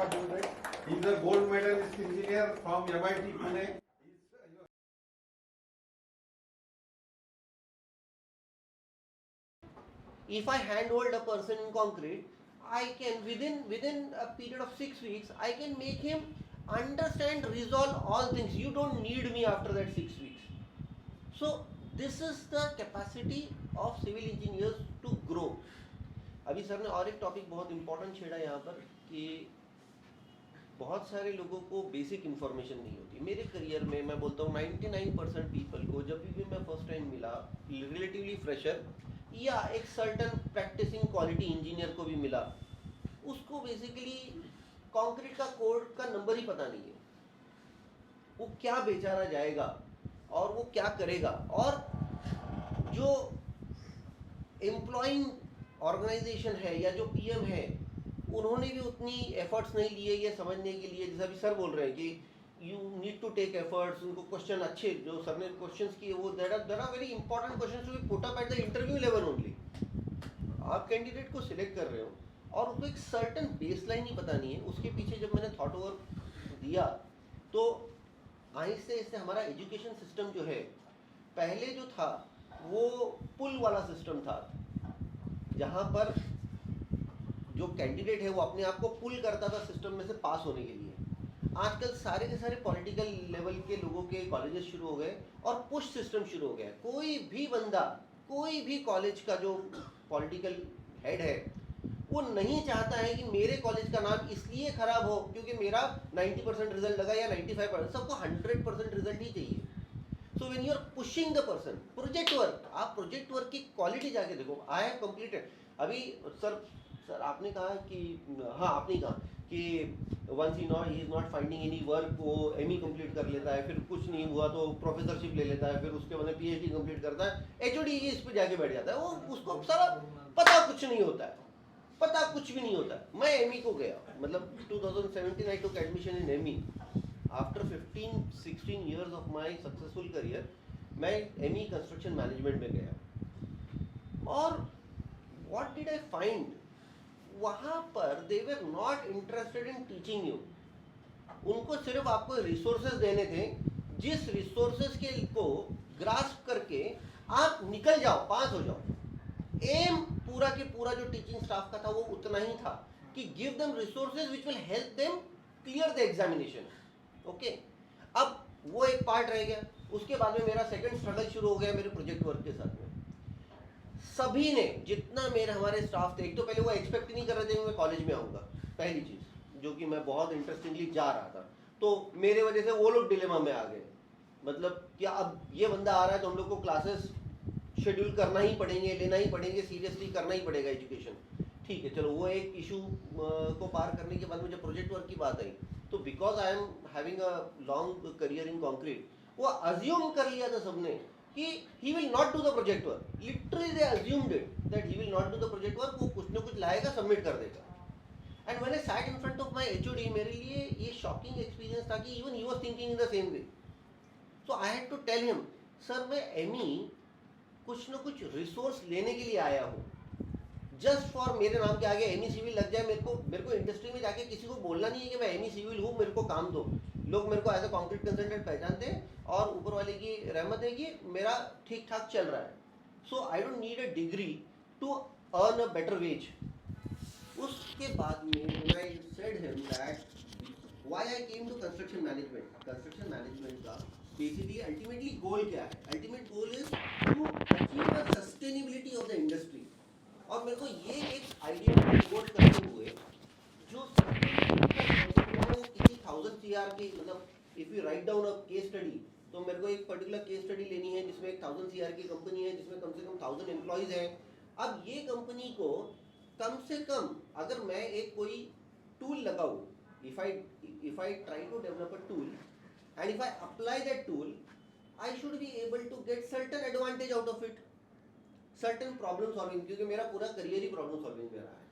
not do that. He's a gold medalist engineer from MIT Pune. If I handhold a person in concrete, I can within a period of 6 weeks, I can make him understand, resolve all things. You don't need me after that 6 weeks. So this is the capacity of civil engineers to grow. अभी sir ने और एक topic बहुत important छेड़ा यहाँ पर कि बहुत सारे लोगों को बेसिक इन्फॉर्मेशन नहीं होती. मेरे करियर में मैं बोलता हूँ 99% पीपल को जब भी मैं फर्स्ट टाइम मिला, रिलेटिवली फ्रेशर या एक सर्टन प्रैक्टिसिंग क्वालिटी इंजीनियर को भी मिला, उसको बेसिकली कंक्रीट का कोड का नंबर ही पता नहीं है. वो क्या बेचारा जाएगा और वो क्या करेगा, और जो एम्प्लॉइंग ऑर्गेनाइजेशन है या जो पीएम है, उन्होंने भी उतनी एफर्ट्स नहीं लिए ये समझने के लिए. जैसा भी सर बोल रहे हैं कि you need to take efforts. उनको क्वेश्चन अच्छे जो सर ने क्वेश्चंस किए वो there are very important questions to be put up at the interview level only. आप कैंडिडेट को सिलेक्ट कर रहे हो और उनको एक सर्टन बेसलाइन ही पता नहीं है. उसके पीछे जब मैंने थॉट ओवर दिया तो आहिस्ते आहिस्ते हमारा एजुकेशन सिस्टम जो है, पहले जो था वो पुल वाला सिस्टम था, जहाँ पर जो कैंडिडेट है वो अपने आप को पुल करता था सिस्टम में से पास होने के लिए. आजकल सारे के सारे पॉलिटिकल लेवल के लोगों के कॉलेजेस शुरू हो गए और पुश सिस्टम शुरू हो गया. कोई भी बंदा, कोई भी कॉलेज का जो पॉलिटिकल हेड है, वो नहीं चाहता है कि मेरे कॉलेज का नाम इसलिए खराब हो क्योंकि मेरा 90% रिजल्ट लगा या 95%. सबको 100% रिजल्ट ही चाहिए. So when you are pushing the person, project work, आप प्रोजेक्ट वर्क की क्वालिटी जाके देखो. I have completed. अभी सर आपने कहा कि हाँ, आपने कहा कि once he is not finding any work, वो एमई कंप्लीट कर लेता है, फिर कुछ नहीं हुआ तो प्रोफेसरशिप ले लेता है, फिर उसके बाद पीएचडी कंप्लीट करता है, एचओडी इस पे जाके बैठ जाता है. वो उसको सारा पता कुछ नहीं होता है, पता कुछ भी नहीं होता है. मैं एमई को गया, मतलब 2017 I took admission in ME. After 15-16 years of my successful career, मैं एमई कंस्ट्रक्शन मैनेजमेंट में गया. और what did I find? वहाँ पर they were not interested in teaching you. उनको सिर्फ आपको रिसोर्सेज देने थे, जिस रिसोर्सेज के को ग्रास्प करके आप निकल जाओ, पास हो जाओ. एम पूरा के पूरा जो टीचिंग स्टाफ का था वो उतना ही था कि give them resources which will help them clear the examination. Okay, अब वो एक पार्ट रह गया. उसके बाद में मेरा सेकंड स्ट्रगल शुरू हो गया मेरे प्रोजेक्ट वर्क के साथ में. सभी ने, जितना मेरे हमारे स्टाफ थे, एक तो पहले वो एक्सपेक्ट नहीं कर रहे थे कि मैं कॉलेज में आऊँगा, पहली चीज़, जो कि मैं बहुत इंटरेस्टिंगली जा रहा था. तो मेरे वजह से वो लोग डिलेमा में आ गए. मतलब कि अब ये बंदा आ रहा है तो हम लोग को क्लासेस शेड्यूल करना ही पड़ेंगे, लेना ही पड़ेंगे, सीरियसली करना ही पड़ेगा एजुकेशन. ठीक है, चलो वो एक इशू को पार करने के बाद मुझे प्रोजेक्ट वर्क की बात आई. तो because I am having a long career in concrete, वो अज्यूम कर लिया था सबने कि he will not do the project work. Literally they assumed it that he will not do the project work. वो कुछ ना कुछ लाएगा, सबमिट कर देगा. And when I sat in front of my HOD, मेरे लिए ये शॉकिंग एक्सपीरियंस था कि even he was thinking in the same way. So I had to tell him, sir मैं एमई कुछ ना कुछ रिसोर्स लेने के लिए आया हूँ, जस्ट फॉर मेरे नाम के आगे एमई सिविल लग जाए. मेरे को इंडस्ट्री में जाके किसी को बोलना नहीं है कि मैं एमई सिविल हूँ, मेरे को काम दो. लोग मेरे को एज अ कॉन्क्रीट कंसल्टेंट पहचानते हैं और ऊपर वाले की रहमत है कि मेरा ठीक ठाक चल रहा है. So I don't need a degree to earn a better wage. उसके बाद में I said him that why I came to construction management. Construction management का बेसिकली अल्टीमेटली गोल क्या है? Ultimate goal is to achieve the sustainability of the industry. और मेरे को ये एक आइडिया रिपोर्ट करते हुए जो किसी 1000 CR की, मतलब if you write down a case study, तो मेरे को एक पर्टिकुलर केस स्टडी लेनी है जिसमें एक 1000 CR की कंपनी है, जिसमें कम से कम 1000 एम्प्लॉइज हैं. अब ये कंपनी को कम से कम अगर मैं एक कोई टूल लगाऊं, if I try to develop a tool and if I apply that tool, I should be able to get certain advantage out of it, certain problem solving, क्योंकि मेरा पूरा करियर ही प्रॉब्लम सॉल्विंग में रहा है.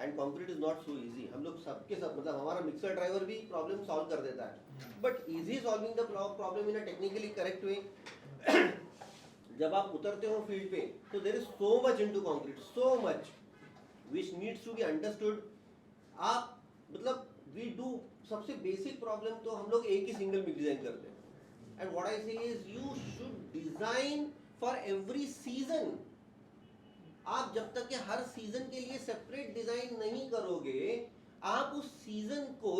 And concrete is not so easy. हम लोग सबके सब, मतलब हमारा मिक्सर ड्राइवर भी प्रॉब्लम सॉल्व कर देता है, but easy solving the problem in a technically correct way. जब आप उतरते हो फील्ड पे तो there is so much into concrete, so much which needs to be understood. आप मतलब we सबसे बेसिक प्रॉब्लम तो हम लोग एक ही सिंगल मिक्स डिजाइन करते हैं. एंड व्हाट आई से is you should design for every season. आप जब तक कि हर सीजन के लिए सेपरेट डिजाइन नहीं करोगे, आप उस सीजन को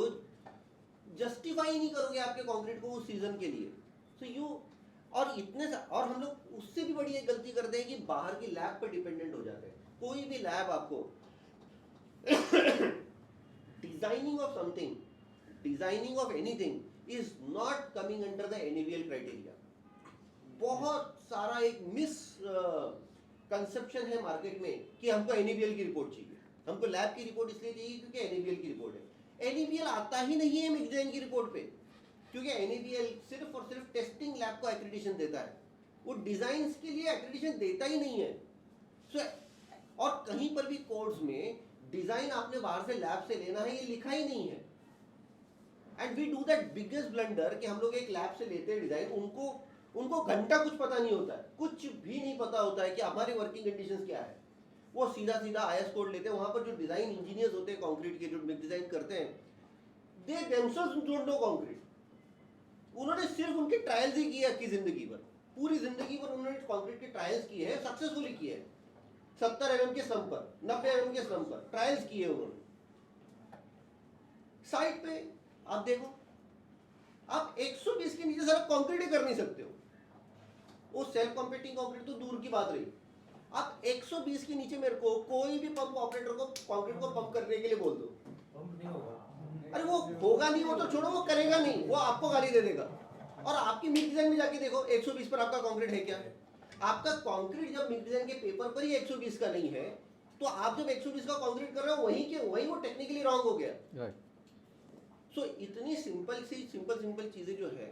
जस्टिफाई नहीं करोगे आपके कंक्रीट को उस सीजन के लिए. सो यू और हम लोग उससे भी बड़ी एक गलती करते हैं कि बाहर की लैब पर डिपेंडेंट हो जाते हैं. कोई भी लैब आपको designing of something, designing of anything is not coming under the NABL criteria. बहुत सारा एक मिस कंसेप्शन है मार्केट में कि हमको NABL की रिपोर्ट चाहिए, हमको लैब की रिपोर्ट इसलिए चाहिए क्योंकि NABL की रिपोर्ट है. NABL आता ही नहीं है मिक्स डिजाइन की रिपोर्ट पे, क्योंकि NABL सिर्फ और सिर्फ टेस्टिंग लैब को एक्रेडिटेशन देता है, वो डिजाइन्स के लिए एक्रेडिटेशन देता ही नहीं है. सो और कहीं पर भी कोड्स में डिजाइन आपने बाहर से लैब से लेना है ये लिखा ही नहीं है. And we do that biggest blunder कि हम लोग एक लैब से लेते हैं डिजाइन, उनको घंटा कुछ पता नहीं होता है, कुछ भी नहीं पता होता है कि हमारी वर्किंग कंडीशंस क्या है. वो सीधा IS कोड लेते हैं. वहां पर जो डिजाइन इंजीनियर्स होते हैं कंक्रीट के, जो डिजाइन करते हैं, they themselves don't know concrete. उन्होंने सिर्फ उनके ट्रायल्स ही किए अपनी जिंदगी भर, पूरी जिंदगी भर उन्होंने कंक्रीट के ट्रायल्स किए हैं, सक्सेसफुली किए हैं. 70 mm के स्लम पर, 90 mm के स्लम पर ट्रायल्स किए उन्होंने. साइड पे आप देखो, आप 120 के नीचे सारा कंक्रीट ही कर नहीं सकते हो. वो सेल्फ कॉम्पिटिंग कंक्रीट तो दूर की बात रही. आप 120 के नीचे मेरे को कोई भी पंप ऑपरेटर को कंक्रीट को पंप करने के लिए बोल दो, पंप नहीं होगा. अरे वो होगा नहीं, वो तो छोड़ो, वो करेगा नहीं, वो आपको गाली दे देगा. और आपकी मिक्स डिजाइन में जाके देखो 120 पर आपका कंक्रीट है क्या? आपका कंक्रीट जब मिक्स डिजाइन के पेपर पर ही 120 का नहीं है, तो आप जब 120 का कंक्रीट कर रहे हो वहीं वो टेक्निकली रॉन्ग हो गया. सो इतनी सिंपल चीजें जो है,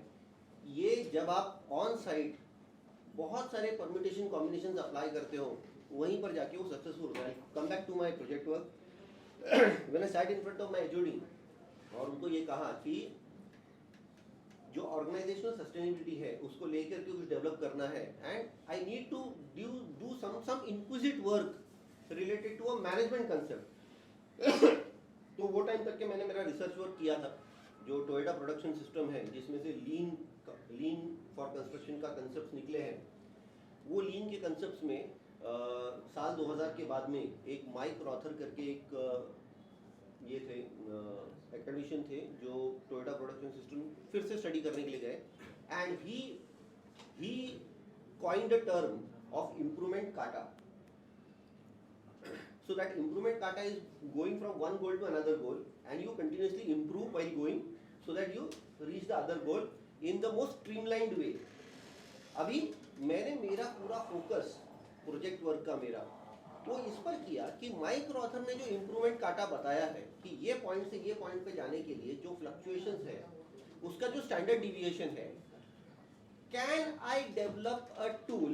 ये जब आप ऑन साइट बहुत सारे परम्यूटेशन कॉम्बिनेशंस अप्लाई करते हो, वहीं पर जाके वो सक्सेसफुल होता है. Come back to my project work. When I sat in front of my HOD और उनको ये कहा कि जो ऑर्गेनाइजेशनल सस्टेनेबिलिटी है उसको लेकर के कुछ डेवलप करना है, and I need to do some inquisite work related to a management concept. तो वो टाइम तक के मैंने मेरा रिसर्च वर्क किया था. जो टोयोटा प्रोडक्शन सिस्टम है, जिसमें से लीन फॉर कंस्ट्रक्शन का कंसेप्ट निकले हैं, वो लीन के कंसेप्ट्स में साल 2000 के बाद में एक माइक रॉथर करके एक ये थे एकेडमिशियन थे जो टोयोटा प्रोडक्शन सिस्टम फिर से स्टडी करने के लिए गए, and he coined a term of improvement काटा. So that improvement kata is going from one goal to another goal, and you continuously improve while going so that you reach the other goal in the most streamlined way. अभी मैंने मेरा पूरा focus project work का मेरा वो इस पर किया कि माइक रॉथर ने जो इम्प्रूवमेंट काटा बताया है कि ये पॉइंट से ये पॉइंट पे जाने के लिए जो फ्लक्चुएशंस है, उसका जो स्टैंडर्ड डिविएशन है, can I develop a tool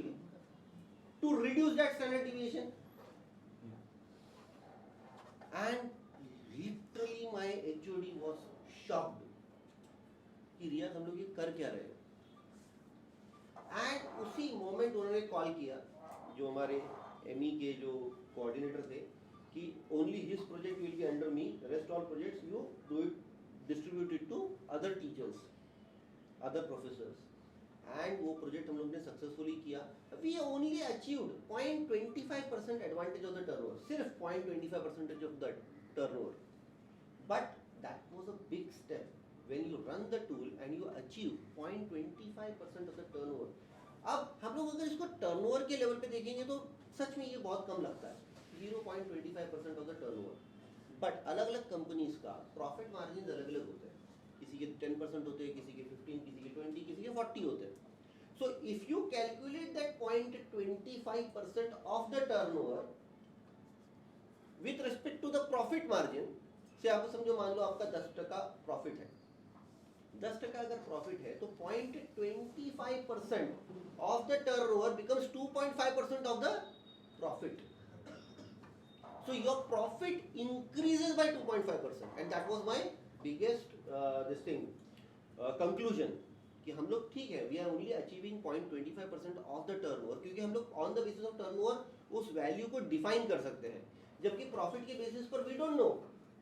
to reduce that standard deviation. And literally my HOD was shocked कि रियाज हम लोग ये कर क्या रहे हैं. एंड उसी मोमेंट उन्होंने कॉल किया जो हमारे ME के जो कोऑर्डिनेटर थे कि only his project will be under me, rest all projects you do it distributed to other teachers, other professors. And वो प्रोजेक्ट हम लोग ने सक्सेसफुली किया. We only achieved 0.25% advantage of the turnover, सिर्फ 0.25% of the turnover. But that was a big step when you run the tool and you achieve 0.25% of the turnover. अब हम लोग अगर इसको टर्नओवर के लेवल पे देखेंगे तो सच में ये बहुत कम लगता है, 0.25% ऑफ द टर्नओवर. बट अलग अलग कंपनीज का प्रॉफिट मार्जिन अलग अलग होते हैं. किसी के 10% होते हैं, किसी के 15, किसी के 20, किसी के 40 होते हैं. So if you calculate that 0.25% of the turnover with respect to the profit margin, से आपको समझो, मान लो आपका 10% प्रॉफिट है, 10% अगर प्रॉफिट है तो 0.25% of the turnover becomes 2.5% of the profit. So your profit increases by 2.5%, and that was my biggest conclusion कि हम लोग ठीक है, we are only achieving 0.25% of the turnover, क्योंकि हम लोग on the basis of turnover उस वैल्यू को डिफाइन कर सकते हैं, जबकि प्रॉफिट के बेसिस पर वी डोंट नो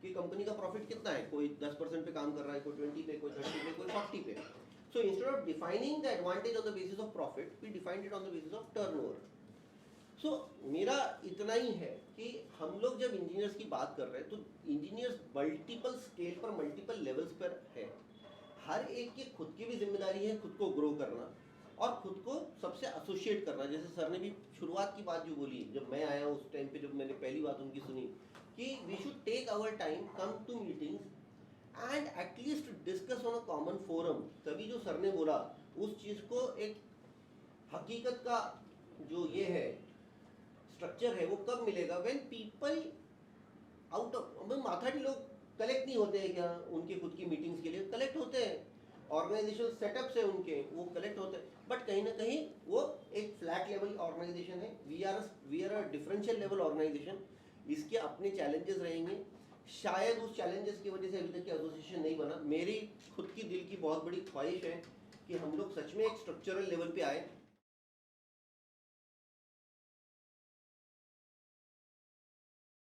कि कंपनी का प्रॉफिट कितना है, कोई 10% पे काम कर रहा है, कोई 20 पे, कोई 30 पे, कोई 40 पे. So instead of defining the advantage on the basis of profit, we defined it on the basis of turnover. So मेरा इतना ही है कि हम लोग जब इंजीनियर्स की बात कर रहे हैं तो इंजीनियर्स मल्टीपल स्केल पर, मल्टीपल लेवल्स पर है. हर एक की खुद की भी जिम्मेदारी है खुद को ग्रो करना और खुद को सबसे एसोसिएट करना. जैसे सर ने भी शुरुआत की बात जो बोली, जब मैं आया उस टाइम पे, जब मैंने पहली बात उनकी सुनी कि we should take our time, come to meetings and at least discuss on a common forum. तभी जो सर ने बोला उस चीज़ को एक हकीकत का जो ये है स्ट्रक्चर है वो कब मिलेगा, व्हेन पीपल आउट ऑफ माथाटी लोग कलेक्ट नहीं होते हैं क्या उनके खुद की मीटिंग्स के लिए, कलेक्ट होते हैं, ऑर्गेनाइजेशनल सेटअप्स है उनके, वो कलेक्ट होते हैं, बट कहीं ना कहीं वो एक फ्लैट लेवल ऑर्गेनाइजेशन है. We are a differential level organisation. इसके अपने चैलेंजेस रहेंगे. शायद उस चैलेंजेस की वजह से अभी तक की एसोसिएशन नहीं बना. मेरी खुद की दिल की बहुत बड़ी ख्वाहिश है कि हम लोग सच में एक स्ट्रक्चरल लेवल पे आए